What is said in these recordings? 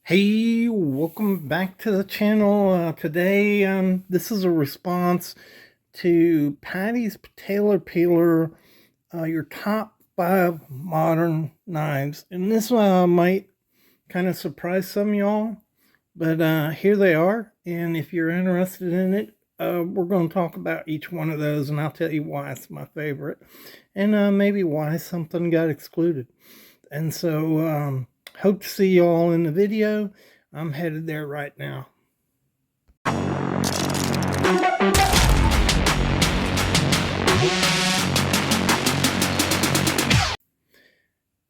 Hey, welcome back to the channel. Today, this is a response to Patty's Tailor Peeler, your top 5 modern knives. And this might kind of surprise some of y'all, but here they are. And if you're interested in it, we're going to talk about each one of those, and I'll tell you why it's my favorite, and maybe why something got excluded. And so, hope to see you all in the video. I'm headed there right now.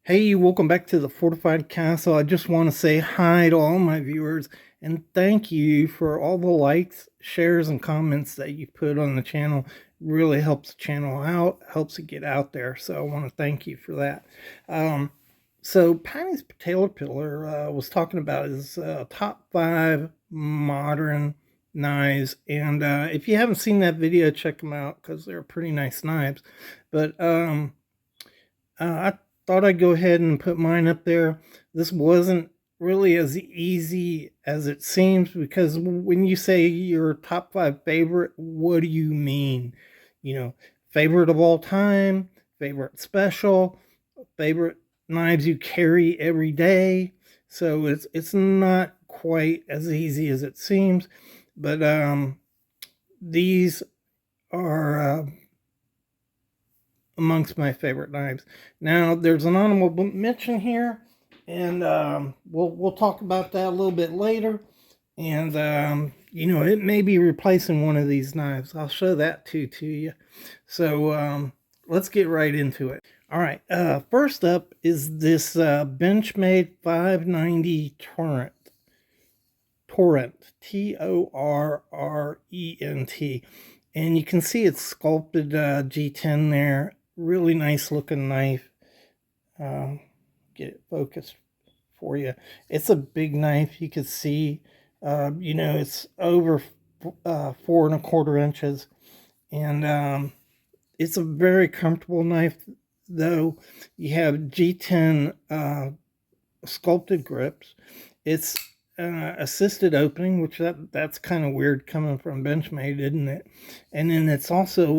Hey, welcome back to the Fortified Castle. I just want to say hi to all my viewers and thank you for all the likes, shares, and comments that you put on the channel. It really helps the channel out, helps it get out there. So I want to thank you for that. So Patty's Tailor Peeler was talking about his top 5 modern knives, and if you haven't seen that video, check them out because they're pretty nice knives. But I thought I'd go ahead and put mine up there. This wasn't really as easy as it seems, because when you say your top 5 favorite, what do you mean? Favorite of all time, favorite special, favorite knives you carry every day. So it's not quite as easy as it seems, but these are amongst my favorite knives. Now there's an honorable mention here, and we'll talk about that a little bit later. And it may be replacing one of these knives. I'll show that too to you. So let's get right into it. All right, first up is this Benchmade 590 Torrent. Torrent, Torrent. And you can see it's sculpted G10 there. Really nice looking knife. Get it focused for you. It's a big knife. You can see, it's over 4¼ inches. And it's a very comfortable knife, though. You have G10 sculpted grips. It's assisted opening, which that's kind of weird coming from Benchmade, isn't it? And then it's also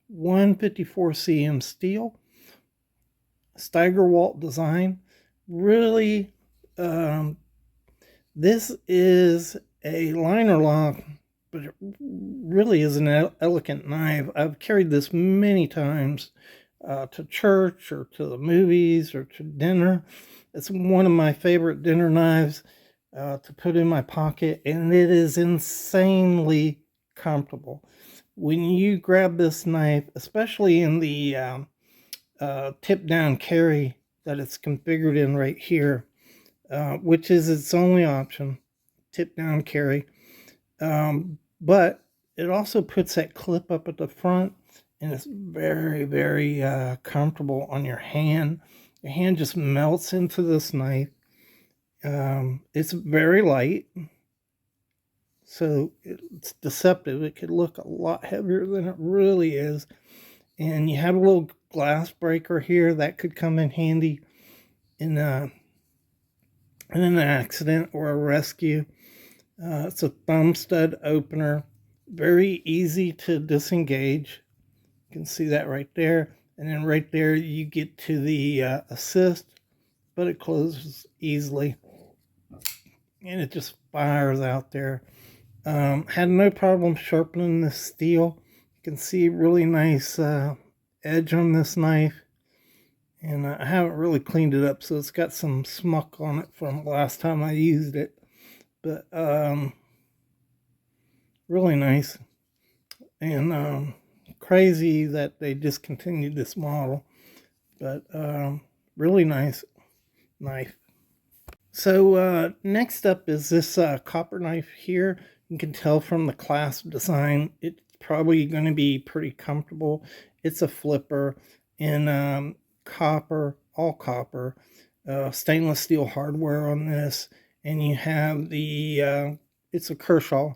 154 cm steel, Steigerwalt design. Really, this is a liner lock, but it really is an elegant knife. I've carried this many times to church or to the movies or to dinner. It's one of my favorite dinner knives to put in my pocket, and it is insanely comfortable. When you grab this knife, especially in the tip down carry that it's configured in right here, which is its only option, tip down carry. But it also puts that clip up at the front, and it's very, very comfortable on your hand. Your hand just melts into this knife. It's very light, so it's deceptive. It could look a lot heavier than it really is. And you have a little glass breaker here that could come in handy in an accident or a rescue. It's a thumb stud opener, very easy to disengage. You can see that right there. And then right there you get to the assist, but it closes easily. And it just fires out there. Had no problem sharpening the steel. You can see really nice edge on this knife. And I haven't really cleaned it up, so it's got some smuck on it from last time I used it. But really nice. And crazy that they discontinued this model. But really nice knife. So next up is this copper knife here. You can tell from the clasp design, it's probably going to be pretty comfortable. It's a flipper in copper, all copper, stainless steel hardware on this. And you have the, it's a Kershaw.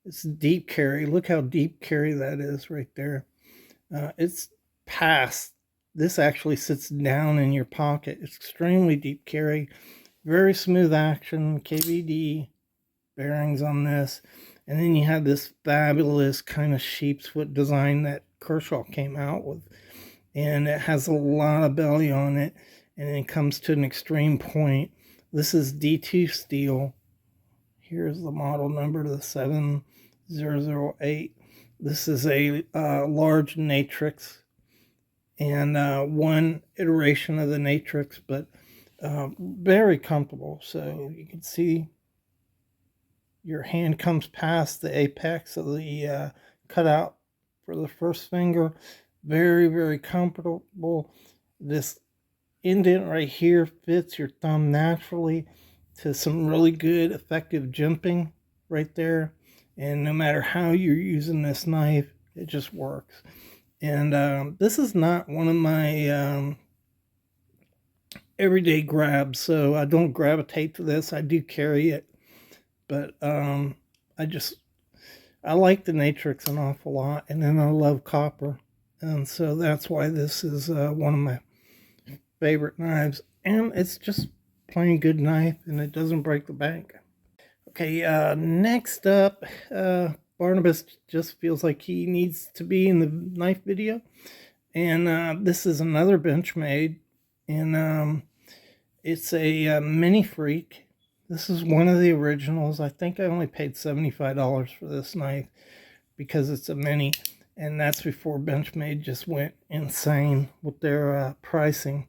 It's deep carry. Look how deep carry that is right there. It's past. This actually sits down in your pocket. It's extremely deep carry. Very smooth action, KVD bearings on this. And then you have this fabulous kind of sheep's foot design that Kershaw came out with. And it has a lot of belly on it. And it comes to an extreme point. This is D2 steel. Here's the model number, the 7008. This is a large Natrix and one iteration of the Natrix, but very comfortable. So you can see your hand comes past the apex of the cutout for the first finger. Very, very comfortable. This indent right here fits your thumb naturally to some really good effective jimping right there. And no matter how you're using this knife, it just works. And this is not one of my everyday grabs, so I don't gravitate to this. I do carry it, but I like the Natrix an awful lot, and then I love copper, and so that's why this is one of my favorite knives. And it's just plain good knife, and it doesn't break the bank. Okay, next up, Barnabas just feels like he needs to be in the knife video. And this is another Benchmade, and it's a Mini Freak. This is one of the originals. I think I only paid $75 for this knife because it's a mini, and that's before Benchmade just went insane with their pricing.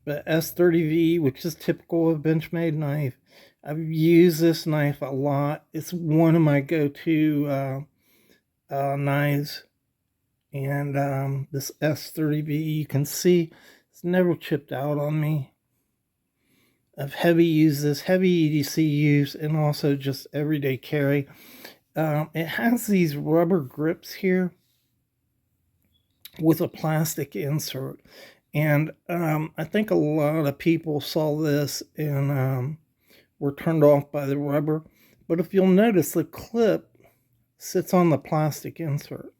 But S30V, which is typical of Benchmade knife, I've used this knife a lot. It's one of my go-to knives. And this S30V, you can see it's never chipped out on me. I've heavy used this, heavy EDC use, and also just everyday carry. It has these rubber grips here with a plastic insert. And I think a lot of people saw this and were turned off by the rubber. But if you'll notice, the clip sits on the plastic insert.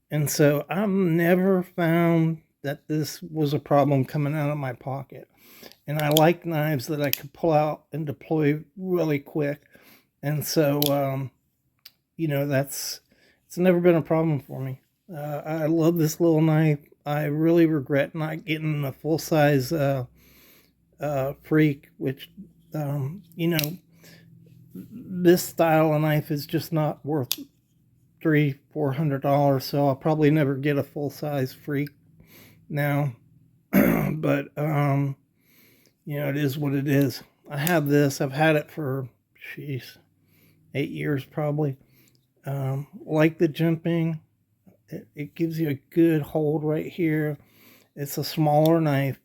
And so I've never found that this was a problem coming out of my pocket. And I like knives that I could pull out and deploy really quick. And so, it's never been a problem for me. I love this little knife. I really regret not getting a full-size Freak, which, this style of knife is just not worth $300-400, so I'll probably never get a full-size Freak now. But it is what it is. I have this. I've had it for 8 years probably. Like the jimping, it gives you a good hold right here. It's a smaller knife,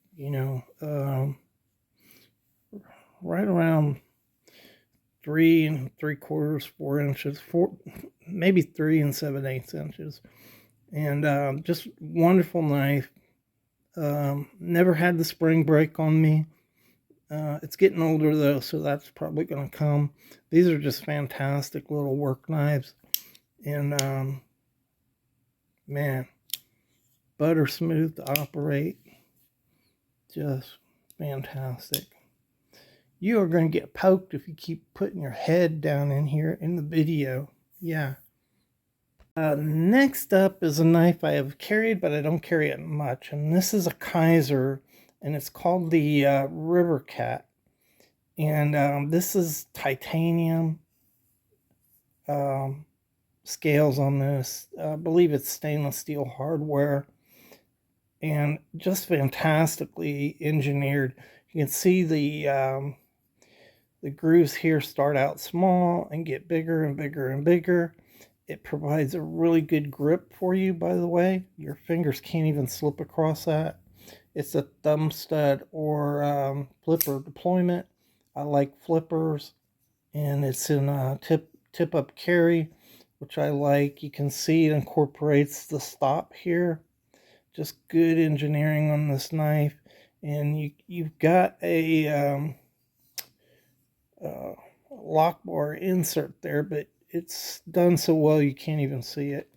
right around 3 3/4, 4 inches, maybe 3 7/8 inches, and just wonderful knife. Never had the spring break on me. It's getting older though, so that's probably going to come. These are just fantastic little work knives, and man, butter smooth to operate, just fantastic. You are going to get poked if you keep putting your head down in here in the video. Yeah. Next up is a knife I have carried, but I don't carry it much. And this is a Kaiser, and it's called the Rivercat. And this is titanium scales on this. I believe it's stainless steel hardware. And just fantastically engineered. You can see the grooves here start out small and get bigger and bigger and bigger. It provides a really good grip for you, by the way. Your fingers can't even slip across that. It's a thumb stud or flipper deployment. I like flippers, and it's in a tip up carry, which I like. You can see it incorporates the stop here. Just good engineering on this knife. And you've got a lock bar insert there, but it's done so well you can't even see it.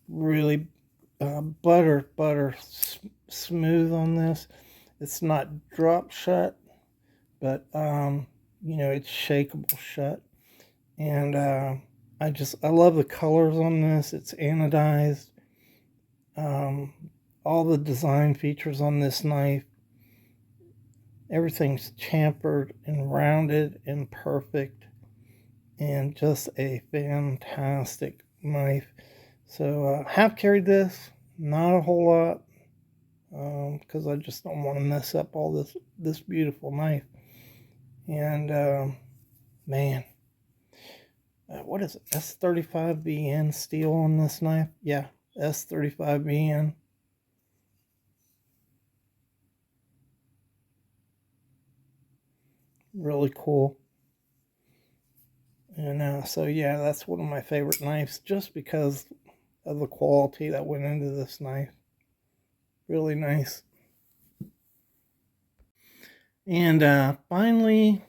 Really butter smooth on this. It's not drop shut, but you know, it's shakeable shut. And I love the colors on this. It's anodized. All the design features on this knife, everything's chamfered and rounded and perfect, and just a fantastic knife. So have carried this, not a whole lot, because I just don't want to mess up all this beautiful knife. And man, what is it? S35BN steel on this knife? Yeah, S35BN. Really cool. And so yeah, that's one of my favorite knives, just because of the quality that went into this knife. Really nice. And finally,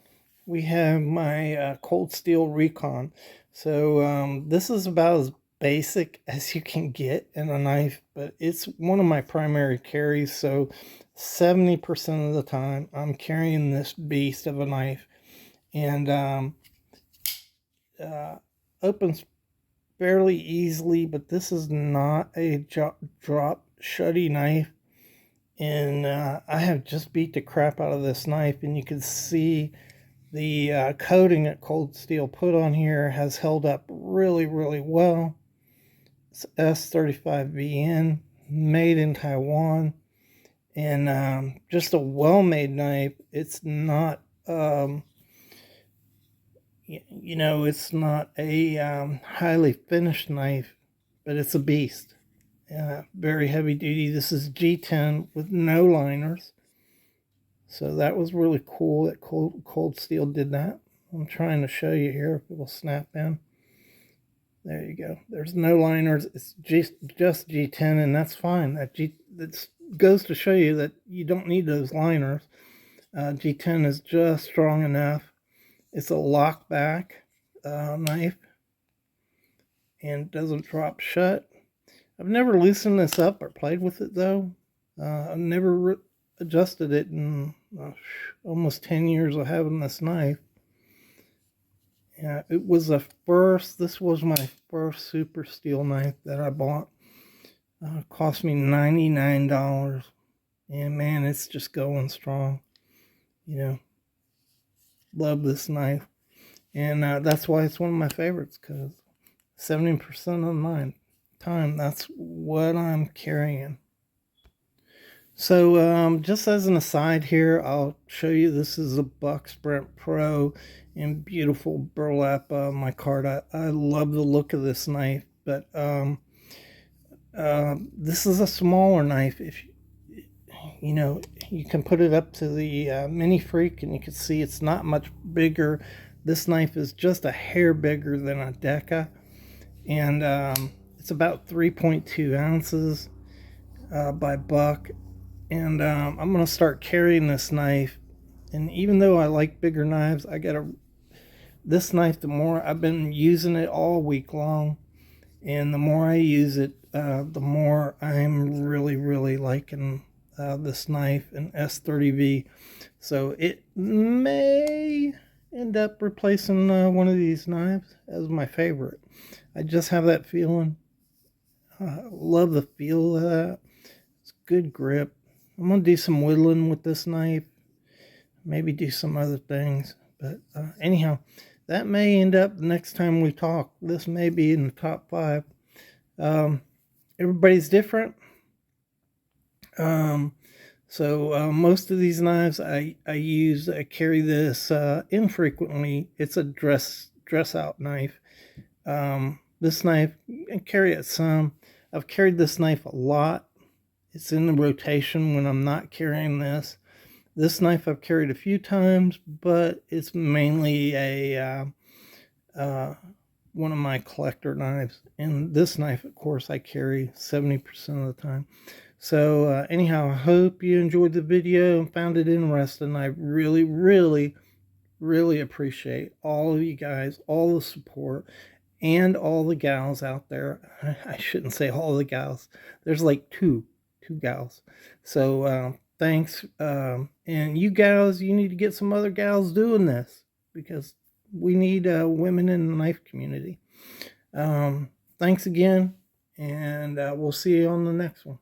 we have my cold steel Recon. So this is about as basic as you can get in a knife, but it's one of my primary carries. So 70% of the time, I'm carrying this beast of a knife, and opens fairly easily. But this is not a drop shutty knife. And I have just beat the crap out of this knife, and you can see the coating that Cold Steel put on here has held up really, really well. It's S35VN, made in Taiwan, and just a well-made knife. It's not, you know, it's not a highly finished knife, but it's a beast. Very heavy duty. This is G10 with no liners. So that was really cool that Cold Steel did that. I'm trying to show you here if it will snap in. There you go. There's no liners. It's just G10, and that's fine. That goes to show you that you don't need those liners. G10 is just strong enough. It's a lockback knife and doesn't drop shut. I've never loosened this up or played with it though. I've never adjusted it in almost 10 years of having this knife. Yeah, it was this was my first super steel knife that I bought. It cost me $99. And man, it's just going strong. You know, love this knife. And that's why it's one of my favorites, because 70% of my time, that's what I'm carrying. So just as an aside here, I'll show you, this is a Buck Sprint Pro in beautiful burlap micarta. I love the look of this knife, but this is a smaller knife. If you know, you can put it up to the Mini Freak, and you can see it's not much bigger. This knife is just a hair bigger than a Deca, and it's about 3.2 ounces by Buck. And I'm going to start carrying this knife. And even though I like bigger knives, this knife, the more I've been using it all week long, and the more I use it, the more I'm really, really liking this knife, an S30V. So it may end up replacing one of these knives as my favorite. I just have that feeling. Love the feel of that. It's good grip. I'm going to do some whittling with this knife. Maybe do some other things. But anyhow, that may end up the next time we talk. This may be in the top 5. Everybody's different. So most of these knives I carry this infrequently. It's a dress out knife. This knife, I carry it some. I've carried this knife a lot. It's in the rotation when I'm not carrying this. This knife I've carried a few times, but it's mainly a one of my collector knives. And this knife, of course, I carry 70% of the time. So anyhow, I hope you enjoyed the video and found it interesting. I really, really, really appreciate all of you guys, all the support, and all the gals out there. I shouldn't say all the gals. There's like two 2 gals. So thanks. And you gals, you need to get some other gals doing this, because we need women in the knife community. Thanks again, and we'll see you on the next one.